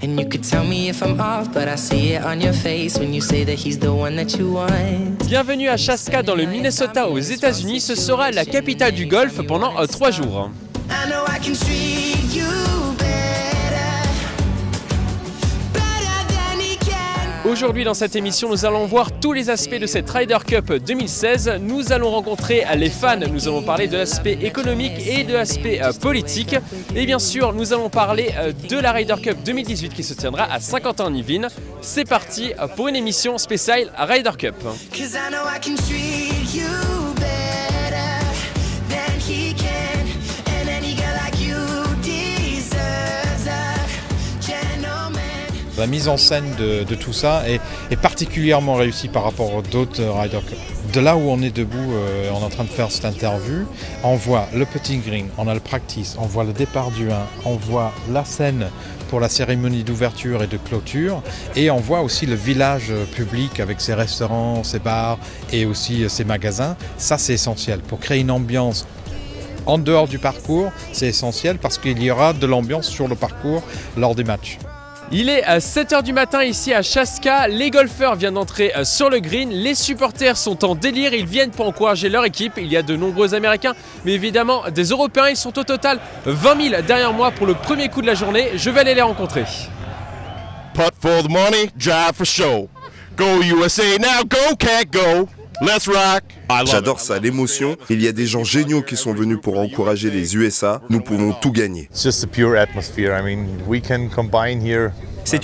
And you could tell me if I'm off, but I see it on your face when you say that he's the one that you want. Bienvenue à Chaska dans le Minnesota aux États-Unis. Ce sera la capitale du golf pendant 3 jours. I know I can treat you better than he can. Aujourd'hui dans cette émission, nous allons voir tous les aspects de cette Ryder Cup 2016. Nous allons rencontrer les fans, nous allons parler de l'aspect économique et de l'aspect politique. Et bien sûr, nous allons parler de la Ryder Cup 2018 qui se tiendra à Saint-Quentin-en-Yvelines. C'est parti pour une émission spéciale Ryder Cup. 'Cause I know I can treat you better than he can. And any girl like you deserves a gentleman. La mise en scène de tout ça est particulièrement réussie par rapport aux d'autres Ryder Cup. De là où on est debout, on est en train de faire cette interview, on voit le petit green, on a le practice, on voit le départ du 1, on voit la scène pour la cérémonie d'ouverture et de clôture, et on voit aussi le village public avec ses restaurants, ses bars et aussi ses magasins. Ça, c'est essentiel pour créer une ambiance. En dehors du parcours, c'est essentiel parce qu'il y aura de l'ambiance sur le parcours lors des matchs. Il est à 7h du matin ici à Chaska, les golfeurs viennent d'entrer sur le green, les supporters sont en délire, ils viennent pour encourager leur équipe, il y a de nombreux Américains, mais évidemment des Européens, ils sont au total 20 000 derrière moi pour le premier coup de la journée, je vais aller les rencontrer. Putt for the money, drive for show. Go USA now, go cat go. Let's rock. J'adore ça, l'émotion. Il y a des gens géniaux qui sont venus pour encourager les USA. Nous pouvons tout gagner. C'est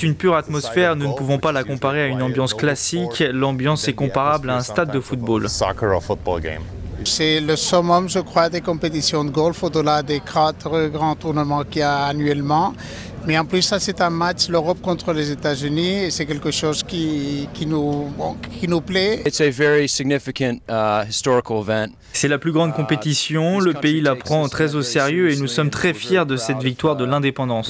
une pure atmosphère, nous ne pouvons pas la comparer à une ambiance classique. L'ambiance est comparable à un stade de football. C'est le summum, je crois, des compétitions de golf au-delà des 4 grands tournements qu'il y a annuellement. Mais en plus, ça, c'est un match, l'Europe contre les États-Unis, et c'est quelque chose qui nous plaît. C'est la plus grande compétition, le pays la prend très au sérieux et nous sommes très fiers de cette victoire de l'indépendance.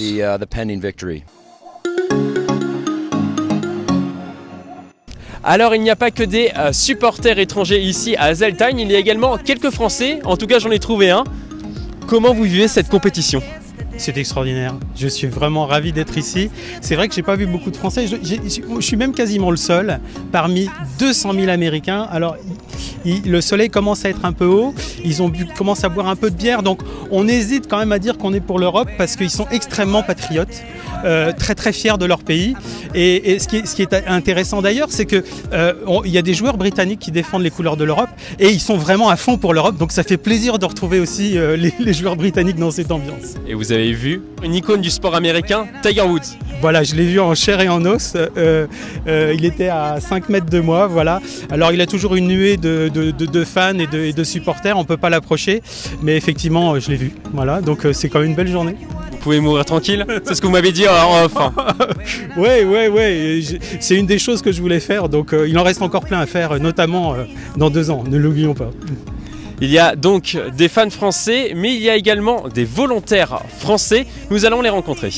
Alors il n'y a pas que des supporters étrangers ici à Hazeltine, il y a également quelques Français, en tout cas j'en ai trouvé un. Comment vous vivez cette compétition ? C'est extraordinaire, je suis vraiment ravi d'être ici. C'est vrai que j'ai pas vu beaucoup de Français, je suis même quasiment le seul parmi 200 000 Américains. Alors le soleil commence à être un peu haut, commencent à boire un peu de bière, donc on hésite quand même à dire qu'on est pour l'Europe parce qu'ils sont extrêmement patriotes, très très fiers de leur pays. Et ce qui est intéressant d'ailleurs, c'est que il y a des joueurs britanniques qui défendent les couleurs de l'Europe et ils sont vraiment à fond pour l'Europe, donc ça fait plaisir de retrouver aussi les joueurs britanniques dans cette ambiance. Et vous avez vu une icône du sport américain, Tiger Woods. Voilà, je l'ai vu en chair et en os, il était à 5 mètres de moi, voilà. Alors il a toujours une nuée de fans et de supporters, on ne peut pas l'approcher, mais effectivement je l'ai vu, voilà, donc c'est quand même une belle journée. Vous pouvez mourir tranquille, c'est ce que vous m'avez dit en off. Ouais, c'est une des choses que je voulais faire, donc il en reste encore plein à faire, notamment dans 2 ans, ne l'oublions pas. Il y a donc des fans français, mais il y a également des volontaires français. Nous allons les rencontrer.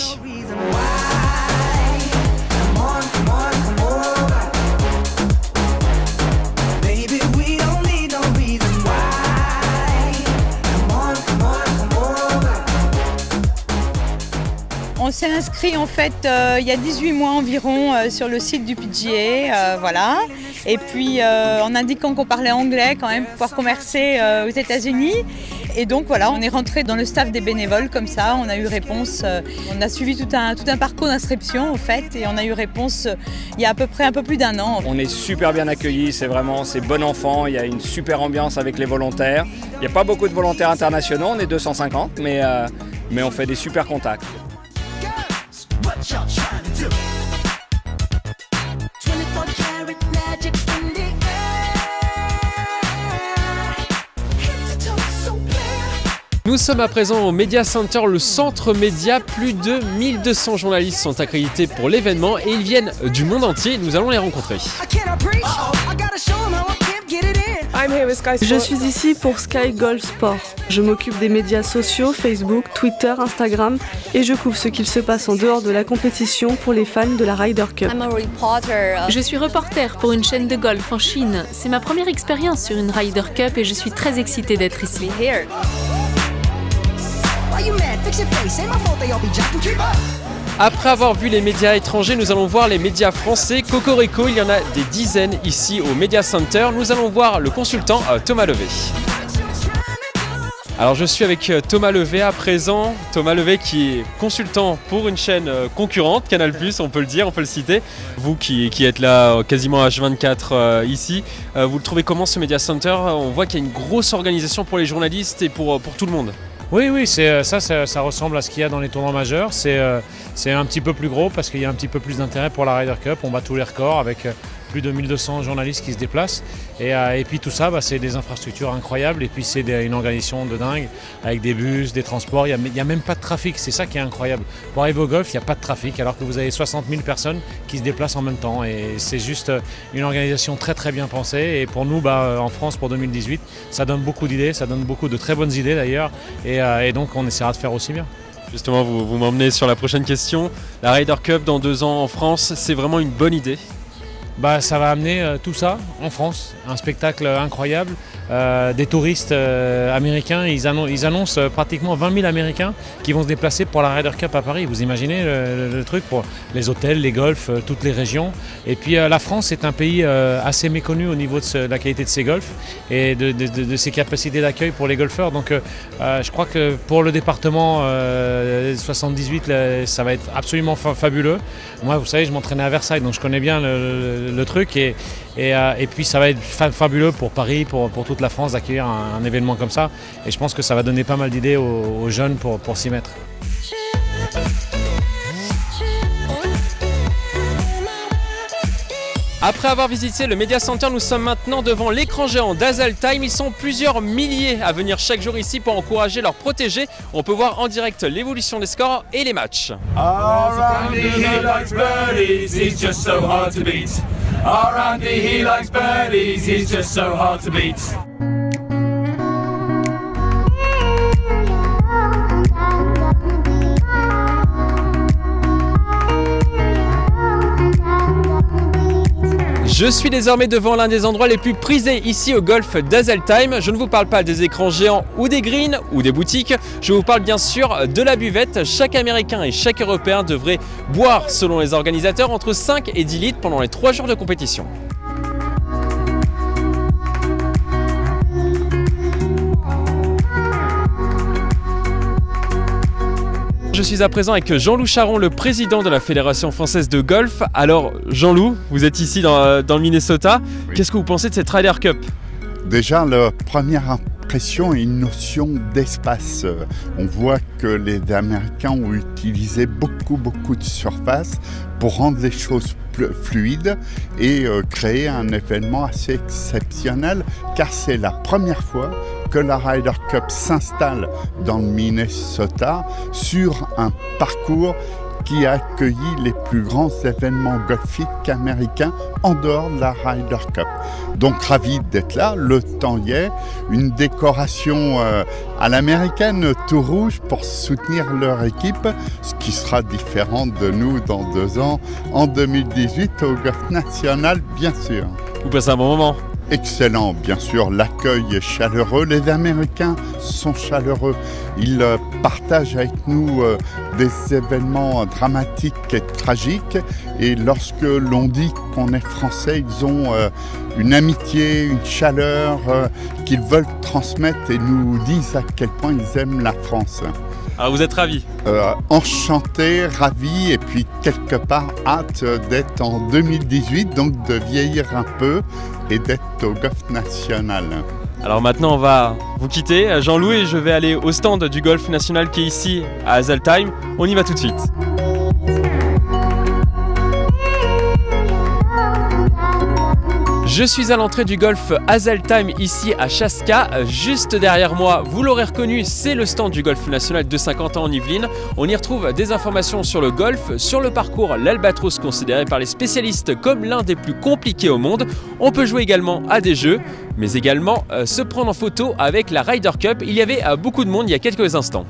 On s'est inscrit en fait il y a 18 mois environ sur le site du PGA, voilà. Et puis en indiquant qu'on parlait anglais quand même pour pouvoir commercer aux États-Unis. Et donc voilà, on est rentré dans le staff des bénévoles comme ça, on a eu réponse, on a suivi tout un parcours d'inscription en fait et on a eu réponse il y a à peu près un peu plus d'1 an. On est super bien accueillis, c'est bon enfant, il y a une super ambiance avec les volontaires. Il n'y a pas beaucoup de volontaires internationaux, on est 250, mais on fait des super contacts. Nous sommes à présent au Media Center, le centre média. Plus de 1200 journalistes sont accrédités pour l'événement et ils viennent du monde entier. Nous allons les rencontrer. Je suis ici pour Sky Golf Sport. Je m'occupe des médias sociaux, Facebook, Twitter, Instagram et je couvre ce qu'il se passe en dehors de la compétition pour les fans de la Ryder Cup. Je suis reporter pour une chaîne de golf en Chine. C'est ma première expérience sur une Ryder Cup et je suis très excitée d'être ici. Après avoir vu les médias étrangers, nous allons voir les médias français. Cocorico, il y en a des dizaines ici au Media Center. Nous allons voir le consultant Thomas Levé. Alors je suis avec Thomas Levé à présent. Thomas Levé qui est consultant pour une chaîne concurrente, Canal+, on peut le dire, on peut le citer. Vous qui êtes là quasiment H24 ici, vous le trouvez comment ce Media Center? On voit qu'il y a une grosse organisation pour les journalistes et pour tout le monde. Oui, ça ressemble à ce qu'il y a dans les tournois majeurs. C'est un petit peu plus gros parce qu'il y a un petit peu plus d'intérêt pour la Ryder Cup. On bat tous les records avec plus de 1200 journalistes qui se déplacent. Et puis tout ça, c'est des infrastructures incroyables. Et puis c'est une organisation de dingue avec des bus, des transports. Il n'y a même pas de trafic. C'est ça qui est incroyable. Pour arriver au golf, il n'y a pas de trafic alors que vous avez 60 000 personnes qui se déplacent en même temps. Et c'est juste une organisation très très bien pensée. Et pour nous, en France, pour 2018, ça donne beaucoup d'idées. Ça donne beaucoup de très bonnes idées d'ailleurs. Et donc on essaiera de faire aussi bien. Justement, vous m'emmenez sur la prochaine question. La Ryder Cup dans 2 ans en France, c'est vraiment une bonne idée? Ça va amener tout ça en France, un spectacle incroyable. Des touristes américains, ils annoncent pratiquement 20 000 Américains qui vont se déplacer pour la Ryder Cup à Paris. Vous imaginez le truc pour les hôtels, les golfs, toutes les régions. Et puis la France est un pays assez méconnu au niveau de la qualité de ses golfs et de ses capacités d'accueil pour les golfeurs. Donc je crois que pour le département 78, ça va être absolument fabuleux. Moi, vous savez, je m'entraînais à Versailles, donc je connais bien le truc. Et puis ça va être fabuleux pour Paris, pour toute la France d'accueillir un événement comme ça. Et je pense que ça va donner pas mal d'idées aux jeunes pour s'y mettre. Après avoir visité le Media Center, nous sommes maintenant devant l'écran géant d'Haseltime. Ils sont plusieurs milliers à venir chaque jour ici pour encourager leurs protégés. On peut voir en direct l'évolution des scores et les matchs. Je suis désormais devant l'un des endroits les plus prisés ici au golf d'Haseltime. Je ne vous parle pas des écrans géants ou des greens ou des boutiques. Je vous parle bien sûr de la buvette. Chaque Américain et chaque Européen devrait boire, selon les organisateurs, entre 5 et 10 litres pendant les 3 jours de compétition. Je suis à présent avec Jean-Loup Charon, le président de la Fédération française de golf. Alors Jean-Loup, vous êtes ici dans le Minnesota. Oui. Qu'est-ce que vous pensez de cette Ryder Cup? Déjà, la première impression est une notion d'espace. On voit que les Américains ont utilisé beaucoup de surface pour rendre les choses fluides et créer un événement assez exceptionnel, car c'est la première fois que la Ryder Cup s'installe dans le Minnesota sur un parcours qui a accueilli les plus grands événements golfiques américains en dehors de la Ryder Cup. Donc ravi d'être là, le temps y est, une décoration à l'américaine tout rouge pour soutenir leur équipe, ce qui sera différent de nous dans 2 ans, en 2018 au Golf National bien sûr. Vous passez un bon moment? Excellent, bien sûr, l'accueil est chaleureux, les Américains sont chaleureux, ils partagent avec nous des événements dramatiques et tragiques et lorsque l'on dit qu'on est français, ils ont une amitié, une chaleur qu'ils veulent transmettre et nous disent à quel point ils aiment la France. Alors vous êtes ravi? Enchanté, ravi et puis quelque part hâte d'être en 2018, donc de vieillir un peu et d'être au Golf National. Alors maintenant on va vous quitter, Jean-Loup, et je vais aller au stand du Golf National qui est ici à Haseltime. On y va tout de suite. Je suis à l'entrée du golf Haseltime ici à Chaska. Juste derrière moi, vous l'aurez reconnu, c'est le stand du Golf National de Saint-Quentin en Yvelines. On y retrouve des informations sur le golf, sur le parcours, l'Albatros considéré par les spécialistes comme l'un des plus compliqués au monde. On peut jouer également à des jeux, mais également se prendre en photo avec la Ryder Cup. Il y avait beaucoup de monde il y a quelques instants.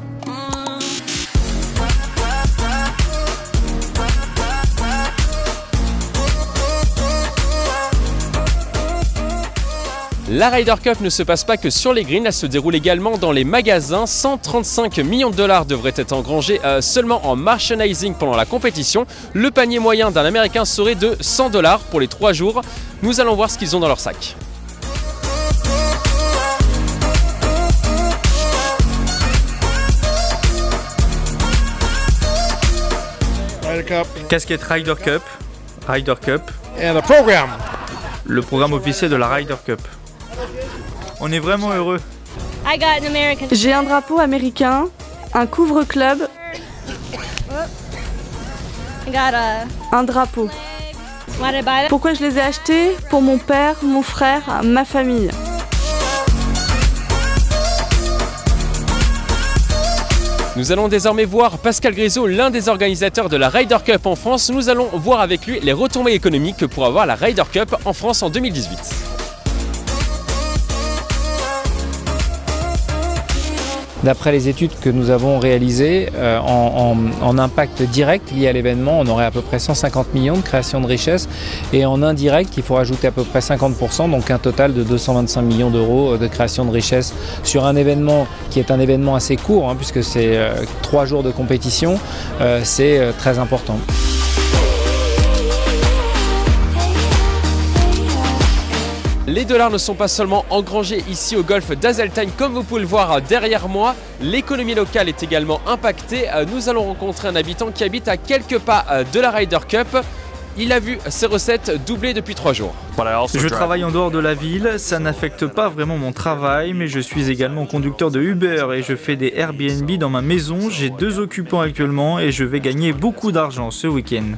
La Ryder Cup ne se passe pas que sur les greens, elle se déroule également dans les magasins. 135 millions de dollars devraient être engrangés seulement en merchandising pendant la compétition. Le panier moyen d'un Américain serait de 100 $ pour les 3 jours. Nous allons voir ce qu'ils ont dans leur sac. Casquette Ryder Cup. And the program. Le programme officiel de la Ryder Cup. On est vraiment heureux. J'ai un drapeau américain, un couvre-club, un drapeau. Pourquoi je les ai achetés? Pour mon père, mon frère, ma famille. Nous allons désormais voir Pascal Grisot, l'un des organisateurs de la Ryder Cup en France. Nous allons voir avec lui les retombées économiques que pourra avoir la Ryder Cup en France en 2018. D'après les études que nous avons réalisées, en impact direct lié à l'événement, on aurait à peu près 150 millions de création de richesse et en indirect, il faut rajouter à peu près 50%, donc un total de 225 millions d'euros de création de richesse sur un événement qui est un événement assez court, puisque c'est 3 jours de compétition, c'est très important. Les dollars ne sont pas seulement engrangés ici au golfe d'Hazeltine, comme vous pouvez le voir derrière moi. L'économie locale est également impactée. Nous allons rencontrer un habitant qui habite à quelques pas de la Ryder Cup. Il a vu ses recettes doubler depuis 3 jours. Je travaille en dehors de la ville, ça n'affecte pas vraiment mon travail, mais je suis également conducteur de Uber et je fais des Airbnb dans ma maison. J'ai 2 occupants actuellement et je vais gagner beaucoup d'argent ce week-end.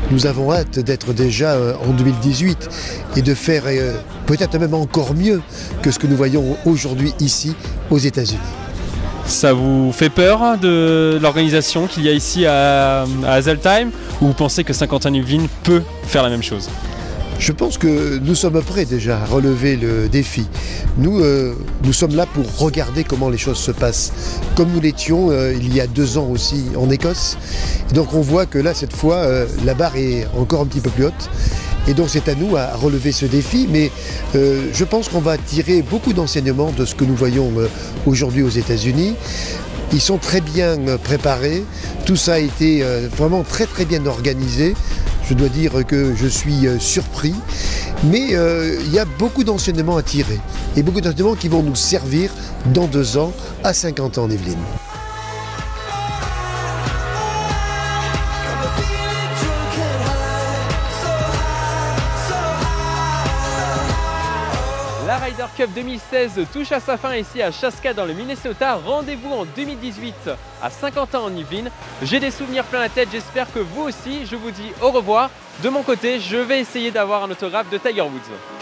Nous avons hâte d'être déjà en 2018 et de faire peut-être même encore mieux que ce que nous voyons aujourd'hui ici aux États-Unis. Ça vous fait peur de l'organisation qu'il y a ici à Hazeltine, ou vous pensez que Saint-Quentin-Yvelines peut faire la même chose? Je pense que nous sommes prêts déjà à relever le défi. Nous sommes là pour regarder comment les choses se passent, comme nous l'étions il y a 2 ans aussi en Écosse. Et donc on voit que là, cette fois, la barre est encore un petit peu plus haute. Et donc c'est à nous à relever ce défi, mais je pense qu'on va tirer beaucoup d'enseignements de ce que nous voyons aujourd'hui aux États-Unis. Ils sont très bien préparés, tout ça a été vraiment très bien organisé. Je dois dire que je suis surpris, mais il y a beaucoup d'enseignements à tirer, et beaucoup d'enseignements qui vont nous servir dans 2 ans à Saint-Quentin-en-Yvelines. La Ryder Cup 2016 touche à sa fin ici à Chaska dans le Minnesota. Rendez-vous en 2018 à Saint-Quentin-en-Yvelines. J'ai des souvenirs plein la tête, j'espère que vous aussi. Je vous dis au revoir. De mon côté, je vais essayer d'avoir un autographe de Tiger Woods.